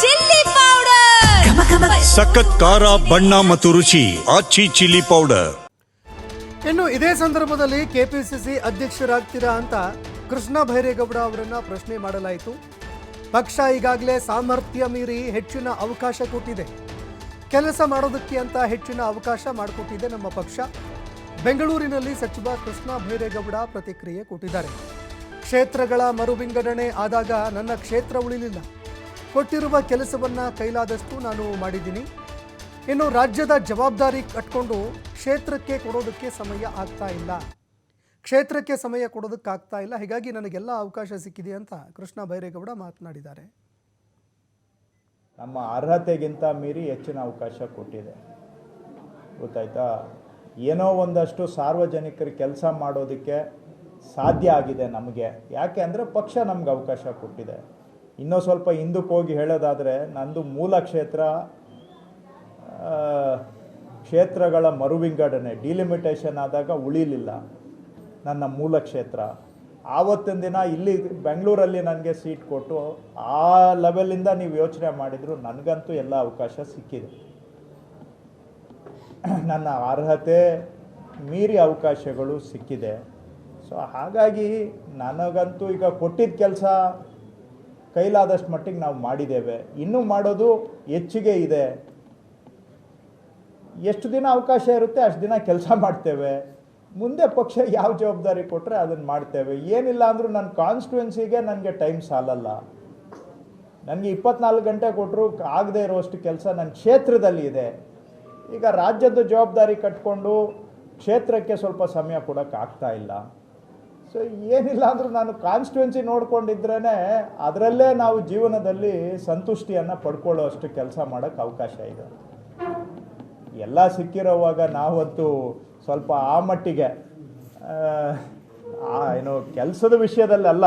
Chilli powder, ಸಖತ್ ಖಾರ, ಬಣ್ಣ ಮತ್ತು ರುಚಿ. ಆಚಿ ಚಿಲ್ಲಿ ಪೌಡರ್. ಇನ್ನು ಇದೇ ಸಂದರ್ಭದಲ್ಲಿ ಕೆಪಿಸಿಸಿ ಅಧ್ಯಕ್ಷರಾಗ್ತೀರಾ ಅಂತ ಕೃಷ್ಣ ಬೈರೇಗೌಡ ಅವರನ್ನ ಪ್ರಶ್ನೆ ಮಾಡಲಾಯಿತು. ಪಕ್ಷ ಈಗಾಗಲೇ ಸಾಮರ್ಥ್ಯ ಮೀರಿ ಹೆಚ್ಚಿನ ಅವಕಾಶ ಕೊಟ್ಟಿದೆ, ಕೆಲಸ ಮಾಡೋದಕ್ಕೆ ಅಂತ ಹೆಚ್ಚಿನ ಅವಕಾಶ ಮಾಡಿಕೊಟ್ಟಿದೆ ನಮ್ಮ ಪಕ್ಷ. ಬೆಂಗಳೂರಿನಲ್ಲಿ ಸಚಿವ ಕೃಷ್ಣ ಬೈರೇಗೌಡ ಪ್ರತಿಕ್ರಿಯೆ ಕೊಟ್ಟಿದ್ದಾರೆ. ಕ್ಷೇತ್ರಗಳ ಮರುವಿಂಗಡಣೆ ಆದಾಗ ನನ್ನ ಕ್ಷೇತ್ರ ಉಳಿಲಿಲ್ಲ, ಕೊಟ್ಟಿರುವ ಕೆಲಸವನ್ನು ಕೈಲಾದಷ್ಟು ನಾನು ಮಾಡಿದ್ದೀನಿ. ಇನ್ನು ರಾಜ್ಯದ ಜವಾಬ್ದಾರಿ ಕಟ್ಕೊಂಡು ಕ್ಷೇತ್ರಕ್ಕೆ ಕೊಡೋದಕ್ಕೆ ಸಮಯ ಆಗ್ತಾ ಇಲ್ಲ, ಹೀಗಾಗಿ ನನಗೆಲ್ಲ ಅವಕಾಶ ಸಿಕ್ಕಿದೆ ಅಂತ ಕೃಷ್ಣ ಬೈರೇಗೌಡ ಮಾತನಾಡಿದ್ದಾರೆ. ನಮ್ಮ ಅರ್ಹತೆಗಿಂತ ಮೀರಿ ಹೆಚ್ಚಿನ ಅವಕಾಶ ಕೊಟ್ಟಿದೆ, ಗೊತ್ತಾಯ್ತಾ. ಏನೋ ಒಂದಷ್ಟು ಸಾರ್ವಜನಿಕರ ಕೆಲಸ ಮಾಡೋದಕ್ಕೆ ಸಾಧ್ಯ ಆಗಿದೆ ನಮಗೆ. ಯಾಕೆ ಅಂದರೆ ಪಕ್ಷ ನಮ್ಗೆ ಅವಕಾಶ ಕೊಟ್ಟಿದೆ. ಇನ್ನೂ ಸ್ವಲ್ಪ ಹಿಂದಕ್ಕೆ ಹೋಗಿ ಹೇಳೋದಾದರೆ, ನಂದು ಮೂಲ ಕ್ಷೇತ್ರಗಳ ಮರುವಿಂಗಡಣೆ ಡಿಲಿಮಿಟೇಷನ್ ಆದಾಗ ಉಳಿಲಿಲ್ಲ ನನ್ನ ಮೂಲ ಕ್ಷೇತ್ರ. ಆವತ್ತಿನ ದಿನ ಇಲ್ಲಿ ಬೆಂಗಳೂರಲ್ಲಿ ನನಗೆ ಸೀಟ್ ಕೊಟ್ಟು ಆ ಲೆವೆಲಿಂದ ನೀವು ಯೋಚನೆ ಮಾಡಿದ್ರು ನನಗಂತೂ ಎಲ್ಲ ಅವಕಾಶ ಸಿಕ್ಕಿದೆ. ನನ್ನ ಅರ್ಹತೆ ಮೀರಿ ಅವಕಾಶಗಳು ಸಿಕ್ಕಿದೆ. ಸೊ ಹಾಗಾಗಿ ನನಗಂತೂ ಈಗ ಕೊಟ್ಟಿದ್ದ ಕೆಲಸ ಕೈಲಾದಷ್ಟು ಮಟ್ಟಿಗೆ ನಾವು ಮಾಡಿದ್ದೇವೆ, ಇನ್ನೂ ಮಾಡೋದು ಹೆಚ್ಚಿಗೆ ಇದೆ. ಎಷ್ಟು ದಿನ ಅವಕಾಶ ಇರುತ್ತೆ ಅಷ್ಟು ದಿನ ಕೆಲಸ ಮಾಡ್ತೇವೆ. ಮುಂದೆ ಪಕ್ಷ ಯಾವ ಜವಾಬ್ದಾರಿ ಕೊಟ್ಟರೆ ಅದನ್ನು ಮಾಡ್ತೇವೆ. ಏನಿಲ್ಲ ಅಂದರೂ ನನ್ನ ಕಾನ್ಸ್ಟಿಟ್ಯುವೆನ್ಸಿಗೆ ನನಗೆ ಟೈಮ್ ಸಾಲಲ್ಲ. ನನಗೆ 24 ಗಂಟೆ ಕೊಟ್ಟರು ಆಗದೆ ಇರೋಷ್ಟು ಕೆಲಸ ನನ್ನ ಕ್ಷೇತ್ರದಲ್ಲಿ ಇದೆ. ಈಗ ರಾಜ್ಯದ ಜವಾಬ್ದಾರಿ ಕಟ್ಕೊಂಡು ಕ್ಷೇತ್ರಕ್ಕೆ ಸ್ವಲ್ಪ ಸಮಯ ಕೊಡೋಕ್ಕಾಗ್ತಾ ಇಲ್ಲ. ಸೊ ಏನಿಲ್ಲ ಅಂದರೂ ನಾನು ಕಾನ್ಸ್ಟಿಟ್ಯುವೆನ್ಸಿ ನೋಡ್ಕೊಂಡಿದ್ರೇ ಅದರಲ್ಲೇ ನಾವು ಜೀವನದಲ್ಲಿ ಸಂತುಷ್ಟಿಯನ್ನು ಪಡ್ಕೊಳ್ಳೋ ಅಷ್ಟು ಕೆಲಸ ಮಾಡೋಕ್ಕೆ ಅವಕಾಶ ಇದೆ. ಎಲ್ಲ ಸಿಕ್ಕಿರೋವಾಗ ನಾವಂತೂ ಸ್ವಲ್ಪ ಆ ಮಟ್ಟಿಗೆ ಏನು ಕೆಲಸದ ವಿಷಯದಲ್ಲ,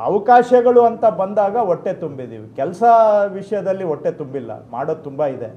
ಅವಕಾಶಗಳು ಅಂತ ಬಂದಾಗ ಹೊಟ್ಟೆ ತುಂಬಿದ್ದೀವಿ. ಕೆಲಸ ವಿಷಯದಲ್ಲಿ ಹೊಟ್ಟೆ ತುಂಬಿಲ್ಲ, ಮಾಡೋದು ತುಂಬ ಇದೆ.